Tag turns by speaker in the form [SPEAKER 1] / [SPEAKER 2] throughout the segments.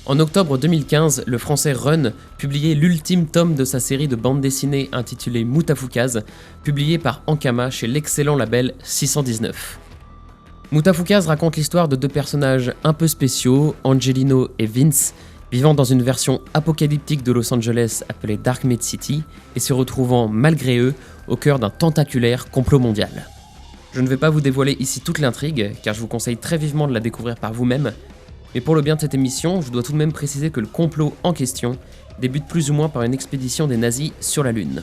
[SPEAKER 1] En octobre 2015, le français Run publiait l'ultime tome de sa série de bande dessinée intitulée Moutafoukaz, publié par Ankama chez l'excellent label 619. Moutafoukaz raconte l'histoire de deux personnages un peu spéciaux, Angelino et Vince, vivant dans une version apocalyptique de Los Angeles appelée Dark Mid City et se retrouvant, malgré eux, au cœur d'un tentaculaire complot mondial. Je ne vais pas vous dévoiler ici toute l'intrigue, car je vous conseille très vivement de la découvrir par vous-même, mais pour le bien de cette émission, je dois tout de même préciser que le complot en question débute plus ou moins par une expédition des nazis sur la Lune.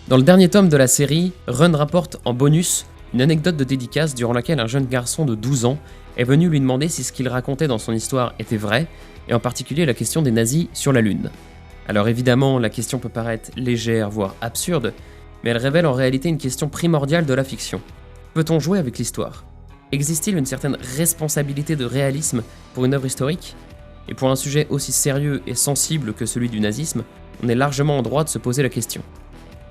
[SPEAKER 1] Dans le dernier tome de la série, Run rapporte en bonus une anecdote de dédicace durant laquelle un jeune garçon de 12 ans est venu lui demander si ce qu'il racontait dans son histoire était vrai, et en particulier la question des nazis sur la Lune. Alors évidemment, la question peut paraître légère, voire absurde, mais elle révèle en réalité une question primordiale de la fiction. Peut-on jouer avec l'histoire ? Existe-t-il une certaine responsabilité de réalisme pour une œuvre historique ? Et pour un sujet aussi sérieux et sensible que celui du nazisme, on est largement en droit de se poser la question.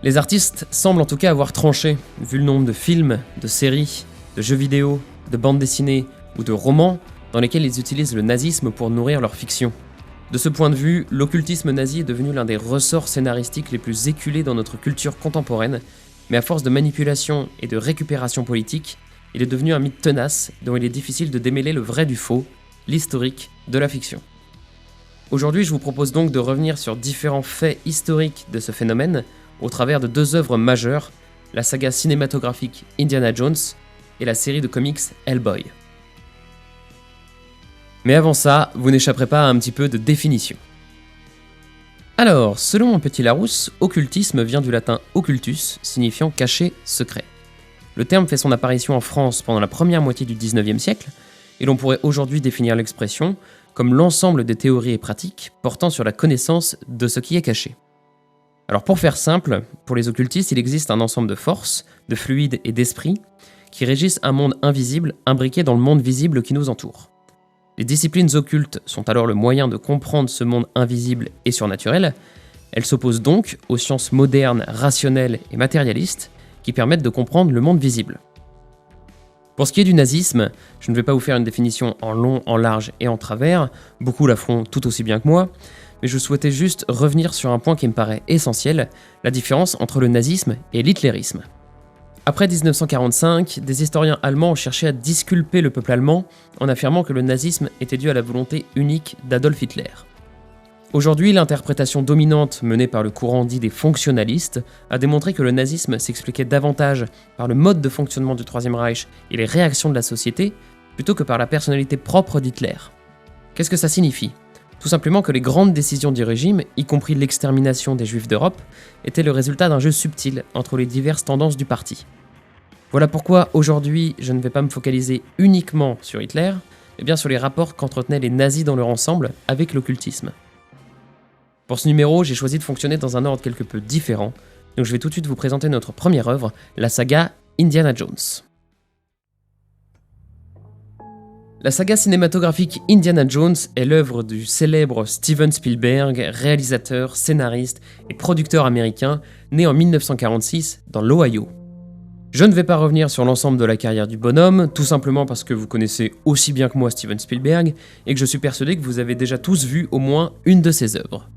[SPEAKER 1] Les artistes semblent en tout cas avoir tranché, vu le nombre de films, de séries, de jeux vidéo, de bandes dessinées ou de romans dans lesquels ils utilisent le nazisme pour nourrir leur fiction. De ce point de vue, l'occultisme nazi est devenu l'un des ressorts scénaristiques les plus éculés dans notre culture contemporaine, mais à force de manipulation et de récupération politique, il est devenu un mythe tenace dont il est difficile de démêler le vrai du faux, l'historique de la fiction. Aujourd'hui, je vous propose donc de revenir sur différents faits historiques de ce phénomène au travers de deux œuvres majeures, la saga cinématographique Indiana Jones et la série de comics Hellboy. Mais avant ça, vous n'échapperez pas à un petit peu de définition. Alors, selon mon petit Larousse, occultisme vient du latin occultus, signifiant caché, secret. Le terme fait son apparition en France pendant la première moitié du XIXe siècle, et l'on pourrait aujourd'hui définir l'expression comme l'ensemble des théories et pratiques portant sur la connaissance de ce qui est caché. Alors pour faire simple, pour les occultistes, il existe un ensemble de forces, de fluides et d'esprits qui régissent un monde invisible imbriqué dans le monde visible qui nous entoure. Les disciplines occultes sont alors le moyen de comprendre ce monde invisible et surnaturel. Elles s'opposent donc aux sciences modernes, rationnelles et matérialistes qui permettent de comprendre le monde visible. Pour ce qui est du nazisme, je ne vais pas vous faire une définition en long, en large et en travers, beaucoup la feront tout aussi bien que moi, mais je souhaitais juste revenir sur un point qui me paraît essentiel, la différence entre le nazisme et l'hitlérisme. Après 1945, des historiens allemands ont cherché à disculper le peuple allemand en affirmant que le nazisme était dû à la volonté unique d'Adolf Hitler. Aujourd'hui, l'interprétation dominante menée par le courant dit des fonctionnalistes a démontré que le nazisme s'expliquait davantage par le mode de fonctionnement du Troisième Reich et les réactions de la société, plutôt que par la personnalité propre d'Hitler. Qu'est-ce que ça signifie ? Tout simplement que les grandes décisions du régime, y compris l'extermination des Juifs d'Europe, étaient le résultat d'un jeu subtil entre les diverses tendances du parti. Voilà pourquoi aujourd'hui, je ne vais pas me focaliser uniquement sur Hitler, mais bien sur les rapports qu'entretenaient les nazis dans leur ensemble avec l'occultisme. Pour ce numéro, j'ai choisi de fonctionner dans un ordre quelque peu différent, donc je vais tout de suite vous présenter notre première œuvre, la saga Indiana Jones. La saga cinématographique Indiana Jones est l'œuvre du célèbre Steven Spielberg, réalisateur, scénariste et producteur américain, né en 1946 dans l'Ohio. Je ne vais pas revenir sur l'ensemble de la carrière du bonhomme, tout simplement parce que vous connaissez aussi bien que moi Steven Spielberg, et que je suis persuadé que vous avez déjà tous vu au moins une de ses œuvres.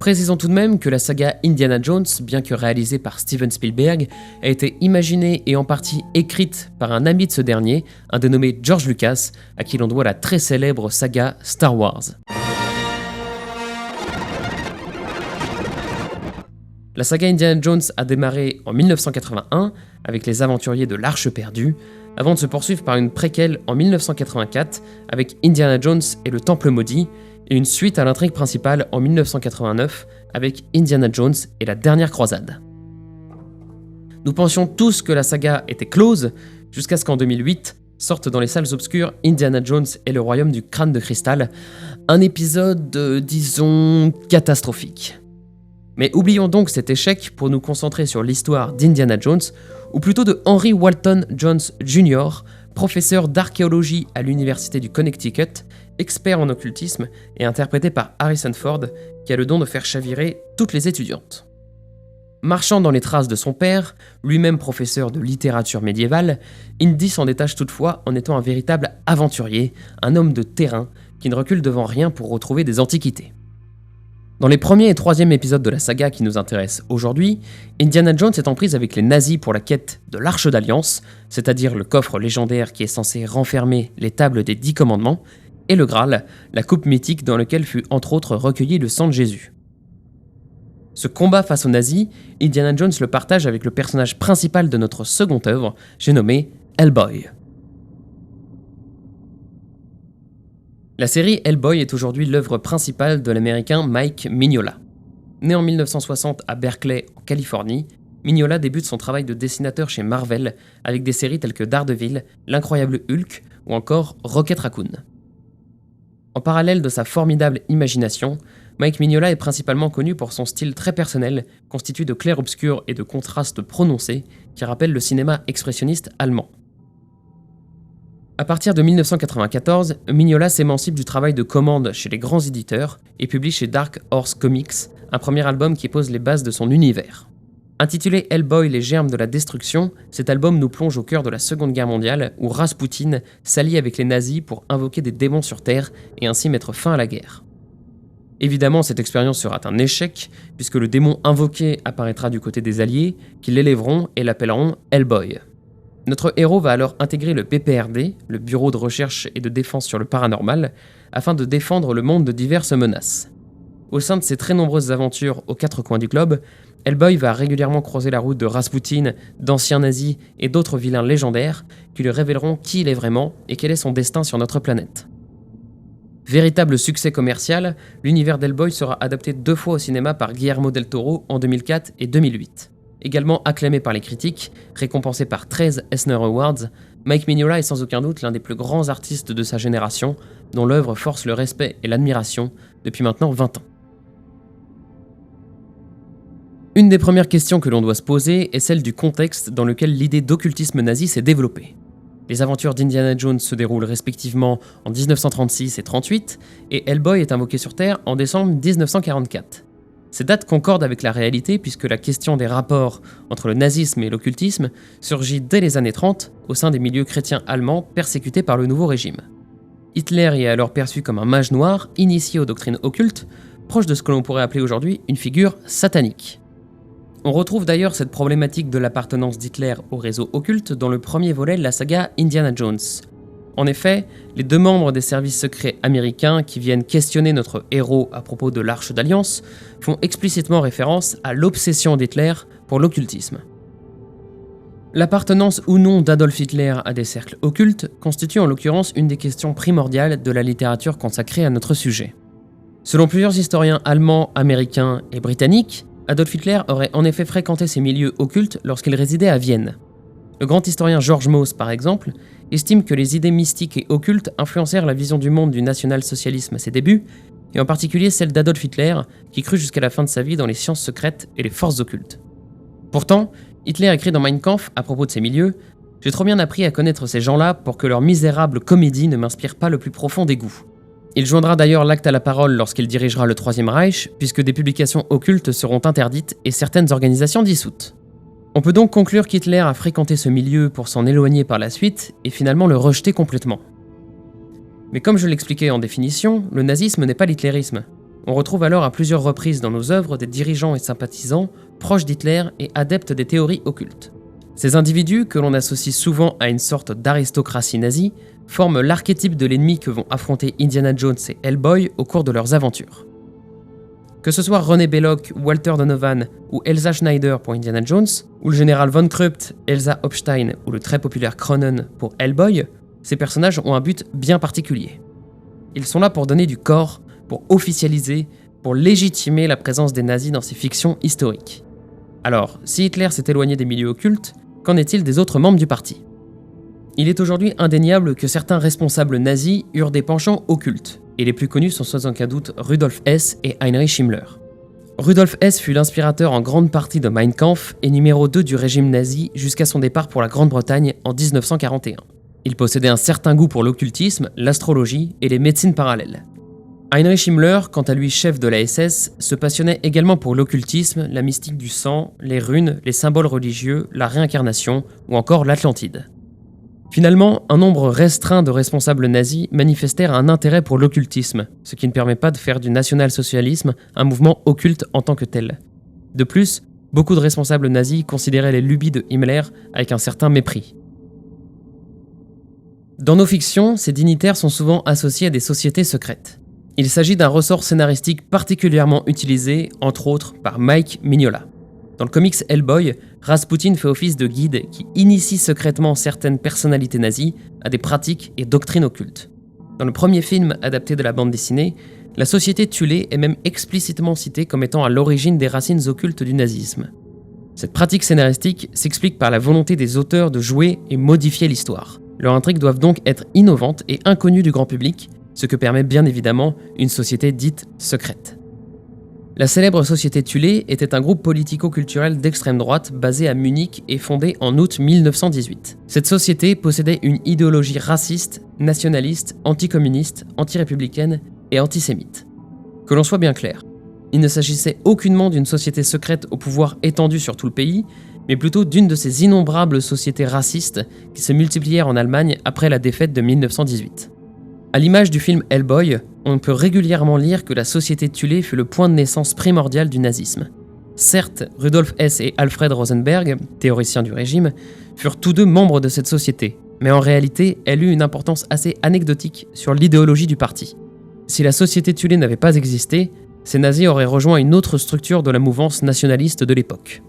[SPEAKER 1] Précisons tout de même que la saga Indiana Jones, bien que réalisée par Steven Spielberg, a été imaginée et en partie écrite par un ami de ce dernier, un dénommé George Lucas, à qui l'on doit la très célèbre saga Star Wars. La saga Indiana Jones a démarré en 1981 avec les aventuriers de l'Arche perdue, avant de se poursuivre par une préquelle en 1984 avec Indiana Jones et le Temple maudit, et une suite à l'intrigue principale en 1989 avec Indiana Jones et la dernière croisade. Nous pensions tous que la saga était close, jusqu'à ce qu'en 2008 sorte dans les salles obscures Indiana Jones et le royaume du crâne de cristal, un épisode, disons, catastrophique. Mais oublions donc cet échec pour nous concentrer sur l'histoire d'Indiana Jones, ou plutôt de Henry Walton Jones Jr., professeur d'archéologie à l'université du Connecticut, expert en occultisme et interprété par Harrison Ford, qui a le don de faire chavirer toutes les étudiantes. Marchant dans les traces de son père, lui-même professeur de littérature médiévale, Indy s'en détache toutefois en étant un véritable aventurier, un homme de terrain qui ne recule devant rien pour retrouver des antiquités. Dans les premiers et troisième épisodes de la saga qui nous intéresse aujourd'hui, Indiana Jones est en prise avec les nazis pour la quête de l'Arche d'Alliance, c'est-à-dire le coffre légendaire qui est censé renfermer les tables des 10 commandements, et le Graal, la coupe mythique dans laquelle fut entre autres recueilli le sang de Jésus. Ce combat face aux nazis, Indiana Jones le partage avec le personnage principal de notre seconde œuvre, j'ai nommé Hellboy. La série Hellboy est aujourd'hui l'œuvre principale de l'américain Mike Mignola. Né en 1960 à Berkeley, en Californie, Mignola débute son travail de dessinateur chez Marvel avec des séries telles que Daredevil, L'Incroyable Hulk ou encore Rocket Raccoon. En parallèle de sa formidable imagination, Mike Mignola est principalement connu pour son style très personnel, constitué de clair-obscur et de contrastes prononcés qui rappellent le cinéma expressionniste allemand. À partir de 1994, Mignola s'émancipe du travail de commande chez les grands éditeurs et publie chez Dark Horse Comics un premier album qui pose les bases de son univers. Intitulé Hellboy, les germes de la destruction, cet album nous plonge au cœur de la Seconde Guerre mondiale où Rasputin s'allie avec les nazis pour invoquer des démons sur Terre et ainsi mettre fin à la guerre. Évidemment, cette expérience sera un échec puisque le démon invoqué apparaîtra du côté des Alliés qui l'élèveront et l'appelleront Hellboy. Notre héros va alors intégrer le BPRD, le Bureau de recherche et de défense sur le paranormal, afin de défendre le monde de diverses menaces. Au sein de ses très nombreuses aventures aux quatre coins du globe, Hellboy va régulièrement croiser la route de Rasputin, d'anciens nazis et d'autres vilains légendaires qui lui révéleront qui il est vraiment et quel est son destin sur notre planète. Véritable succès commercial, l'univers d'Hellboy sera adapté 2 fois au cinéma par Guillermo del Toro en 2004 et 2008. Également acclamé par les critiques, récompensé par 13 Eisner Awards, Mike Mignola est sans aucun doute l'un des plus grands artistes de sa génération, dont l'œuvre force le respect et l'admiration depuis maintenant 20 ans. Une des premières questions que l'on doit se poser est celle du contexte dans lequel l'idée d'occultisme nazi s'est développée. Les aventures d'Indiana Jones se déroulent respectivement en 1936 et 38, et Hellboy est invoqué sur Terre en décembre 1944. Ces dates concordent avec la réalité puisque la question des rapports entre le nazisme et l'occultisme surgit dès les années 30 au sein des milieux chrétiens allemands persécutés par le nouveau régime. Hitler y est alors perçu comme un mage noir initié aux doctrines occultes, proche de ce que l'on pourrait appeler aujourd'hui une figure satanique. On retrouve d'ailleurs cette problématique de l'appartenance d'Hitler au réseau occulte dans le premier volet de la saga Indiana Jones. En effet, les 2 membres des services secrets américains qui viennent questionner notre héros à propos de l'Arche d'Alliance font explicitement référence à l'obsession d'Hitler pour l'occultisme. L'appartenance ou non d'Adolf Hitler à des cercles occultes constitue en l'occurrence une des questions primordiales de la littérature consacrée à notre sujet. Selon plusieurs historiens allemands, américains et britanniques, Adolf Hitler aurait en effet fréquenté ces milieux occultes lorsqu'il résidait à Vienne. Le grand historien George Mauss, par exemple, estime que les idées mystiques et occultes influencèrent la vision du monde du national-socialisme à ses débuts, et en particulier celle d'Adolf Hitler, qui crut jusqu'à la fin de sa vie dans les sciences secrètes et les forces occultes. Pourtant, Hitler écrit dans Mein Kampf à propos de ces milieux « J'ai trop bien appris à connaître ces gens-là pour que leur misérable comédie ne m'inspire pas le plus profond dégoût. » Il joindra d'ailleurs l'acte à la parole lorsqu'il dirigera le Troisième Reich, puisque des publications occultes seront interdites et certaines organisations dissoutes. On peut donc conclure qu'Hitler a fréquenté ce milieu pour s'en éloigner par la suite et finalement le rejeter complètement. Mais comme je l'expliquais en définition, le nazisme n'est pas l'hitlérisme. On retrouve alors à plusieurs reprises dans nos œuvres des dirigeants et sympathisants proches d'Hitler et adeptes des théories occultes. Ces individus, que l'on associe souvent à une sorte d'aristocratie nazie, forment l'archétype de l'ennemi que vont affronter Indiana Jones et Hellboy au cours de leurs aventures. Que ce soit René Belloc, Walter Donovan ou Elsa Schneider pour Indiana Jones, ou le général Von Krupt, Elsa Hofstein ou le très populaire Cronen pour Hellboy, ces personnages ont un but bien particulier. Ils sont là pour donner du corps, pour officialiser, pour légitimer la présence des nazis dans ces fictions historiques. Alors, si Hitler s'est éloigné des milieux occultes, qu'en est-il des autres membres du parti ? Il est aujourd'hui indéniable que certains responsables nazis eurent des penchants occultes, et les plus connus sont sans aucun doute Rudolf Hess et Heinrich Himmler. Rudolf Hess fut l'inspirateur en grande partie de Mein Kampf et numéro 2 du régime nazi jusqu'à son départ pour la Grande-Bretagne en 1941. Il possédait un certain goût pour l'occultisme, l'astrologie et les médecines parallèles. Heinrich Himmler, quant à lui chef de la SS, se passionnait également pour l'occultisme, la mystique du sang, les runes, les symboles religieux, la réincarnation ou encore l'Atlantide. Finalement, un nombre restreint de responsables nazis manifestèrent un intérêt pour l'occultisme, ce qui ne permet pas de faire du national-socialisme un mouvement occulte en tant que tel. De plus, beaucoup de responsables nazis considéraient les lubies de Himmler avec un certain mépris. Dans nos fictions, ces dignitaires sont souvent associés à des sociétés secrètes. Il s'agit d'un ressort scénaristique particulièrement utilisé, entre autres, par Mike Mignola. Dans le comics Hellboy, Rasputin fait office de guide qui initie secrètement certaines personnalités nazies à des pratiques et doctrines occultes. Dans le premier film adapté de la bande dessinée, la société Thulé est même explicitement citée comme étant à l'origine des racines occultes du nazisme. Cette pratique scénaristique s'explique par la volonté des auteurs de jouer et modifier l'histoire. Leurs intrigues doivent donc être innovantes et inconnues du grand public, ce que permet bien évidemment une société dite secrète. La célèbre société Thulé était un groupe politico-culturel d'extrême droite basé à Munich et fondé en août 1918. Cette société possédait une idéologie raciste, nationaliste, anticommuniste, anti-républicaine et antisémite. Que l'on soit bien clair, il ne s'agissait aucunement d'une société secrète au pouvoir étendu sur tout le pays, mais plutôt d'une de ces innombrables sociétés racistes qui se multiplièrent en Allemagne après la défaite de 1918. À l'image du film Hellboy, on peut régulièrement lire que la société Thulé fut le point de naissance primordial du nazisme. Certes, Rudolf Hess et Alfred Rosenberg, théoriciens du régime, furent tous deux membres de cette société, mais en réalité, elle eut une importance assez anecdotique sur l'idéologie du parti. Si la société Thulé n'avait pas existé, ces nazis auraient rejoint une autre structure de la mouvance nationaliste de l'époque.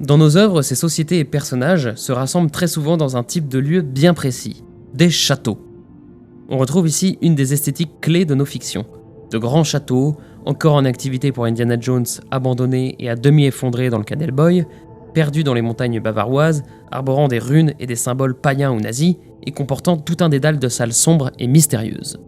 [SPEAKER 1] Dans nos œuvres, ces sociétés et personnages se rassemblent très souvent dans un type de lieu bien précis, des châteaux. On retrouve ici une des esthétiques clés de nos fictions. De grands châteaux, encore en activité pour Indiana Jones, abandonnés et à demi effondrés dans le cas d'Hellboy, perdus dans les montagnes bavaroises, arborant des runes et des symboles païens ou nazis, et comportant tout un dédale de salles sombres et mystérieuses.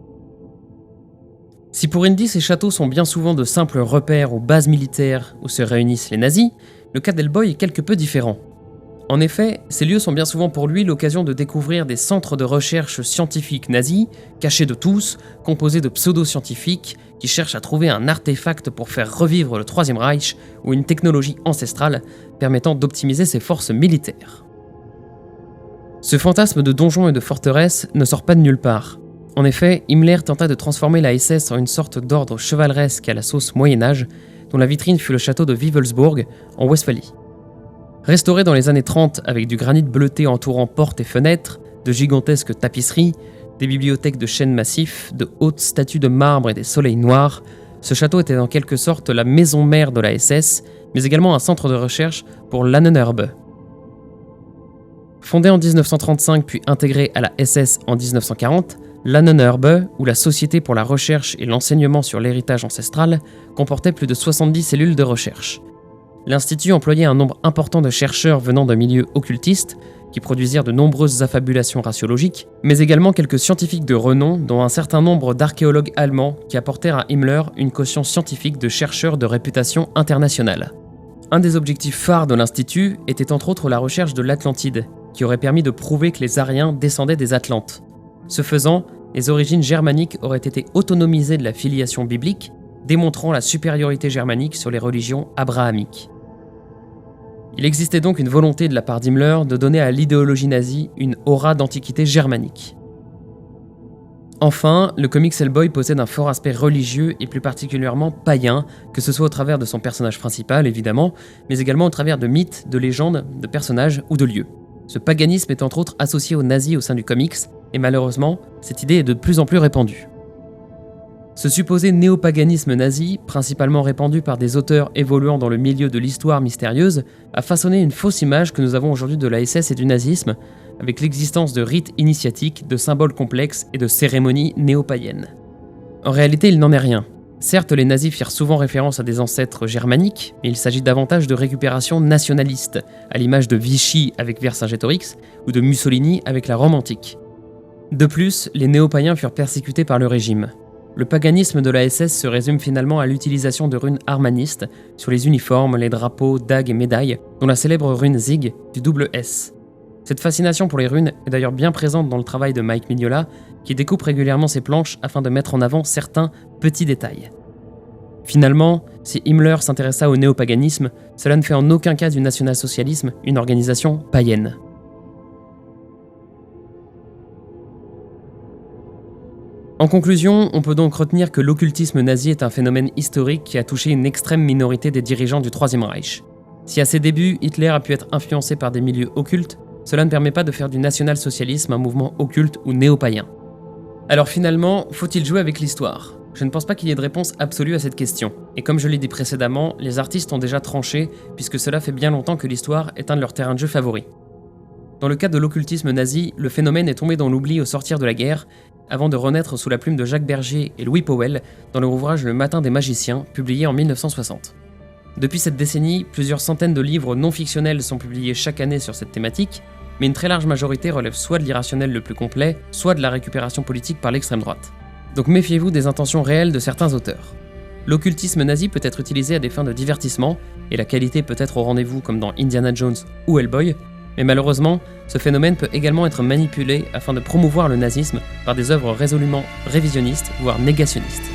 [SPEAKER 1] Si pour Indy ces châteaux sont bien souvent de simples repères ou bases militaires où se réunissent les nazis, le cas d'Hellboy est quelque peu différent. En effet, ces lieux sont bien souvent pour lui l'occasion de découvrir des centres de recherche scientifiques nazis, cachés de tous, composés de pseudo-scientifiques qui cherchent à trouver un artefact pour faire revivre le Troisième Reich ou une technologie ancestrale permettant d'optimiser ses forces militaires. Ce fantasme de donjons et de forteresses ne sort pas de nulle part. En effet, Himmler tenta de transformer la SS en une sorte d'ordre chevaleresque à la sauce Moyen-Âge, dont la vitrine fut le château de Wewelsburg, en Westphalie. Restauré dans les années 30 avec du granit bleuté entourant portes et fenêtres, de gigantesques tapisseries, des bibliothèques de chênes massifs, de hautes statues de marbre et des soleils noirs, ce château était en quelque sorte la maison mère de la SS, mais également un centre de recherche pour l'Ahnenerbe. Fondé en 1935 puis intégré à la SS en 1940, l'Ahnenerbe, ou la Société pour la recherche et l'enseignement sur l'héritage ancestral, comportait plus de 70 cellules de recherche. L'Institut employait un nombre important de chercheurs venant de milieux occultistes, qui produisirent de nombreuses affabulations raciologiques, mais également quelques scientifiques de renom, dont un certain nombre d'archéologues allemands qui apportèrent à Himmler une caution scientifique de chercheurs de réputation internationale. Un des objectifs phares de l'Institut était entre autres la recherche de l'Atlantide, qui aurait permis de prouver que les Ariens descendaient des Atlantes. Ce faisant, les origines germaniques auraient été autonomisées de la filiation biblique, démontrant la supériorité germanique sur les religions abrahamiques. Il existait donc une volonté de la part d'Himmler de donner à l'idéologie nazie une aura d'antiquité germanique. Enfin, le comics Hellboy possède un fort aspect religieux et plus particulièrement païen, que ce soit au travers de son personnage principal évidemment, mais également au travers de mythes, de légendes, de personnages ou de lieux. Ce paganisme est entre autres associé aux nazis au sein du comics, et malheureusement, cette idée est de plus en plus répandue. Ce supposé néopaganisme nazi, principalement répandu par des auteurs évoluant dans le milieu de l'histoire mystérieuse, a façonné une fausse image que nous avons aujourd'hui de la SS et du nazisme, avec l'existence de rites initiatiques, de symboles complexes et de cérémonies néo-païennes. En réalité, il n'en est rien. Certes, les nazis firent souvent référence à des ancêtres germaniques, mais il s'agit davantage de récupération nationaliste, à l'image de Vichy avec Vercingétorix ou de Mussolini avec la Rome antique. De plus, les néo-païens furent persécutés par le régime. Le paganisme de la SS se résume finalement à l'utilisation de runes armanistes sur les uniformes, les drapeaux, dagues et médailles, dont la célèbre rune Zig du double S. Cette fascination pour les runes est d'ailleurs bien présente dans le travail de Mike Mignola, qui découpe régulièrement ses planches afin de mettre en avant certains petits détails. Finalement, si Himmler s'intéressa au néopaganisme, cela ne fait en aucun cas du national-socialisme une organisation païenne. En conclusion, on peut donc retenir que l'occultisme nazi est un phénomène historique qui a touché une extrême minorité des dirigeants du Troisième Reich. Si à ses débuts, Hitler a pu être influencé par des milieux occultes, cela ne permet pas de faire du national-socialisme un mouvement occulte ou néo-païen. Alors finalement, faut-il jouer avec l'histoire ? Je ne pense pas qu'il y ait de réponse absolue à cette question. Et comme je l'ai dit précédemment, les artistes ont déjà tranché, puisque cela fait bien longtemps que l'histoire est un de leurs terrains de jeu favoris. Dans le cas de l'occultisme nazi, le phénomène est tombé dans l'oubli au sortir de la guerre, avant de renaître sous la plume de Jacques Bergier et Louis Powell dans leur ouvrage Le Matin des magiciens, publié en 1960. Depuis cette décennie, plusieurs centaines de livres non fictionnels sont publiés chaque année sur cette thématique, mais une très large majorité relève soit de l'irrationnel le plus complet, soit de la récupération politique par l'extrême droite. Donc méfiez-vous des intentions réelles de certains auteurs. L'occultisme nazi peut être utilisé à des fins de divertissement, et la qualité peut être au rendez-vous comme dans Indiana Jones ou Hellboy, mais malheureusement, ce phénomène peut également être manipulé afin de promouvoir le nazisme par des œuvres résolument révisionnistes, voire négationnistes.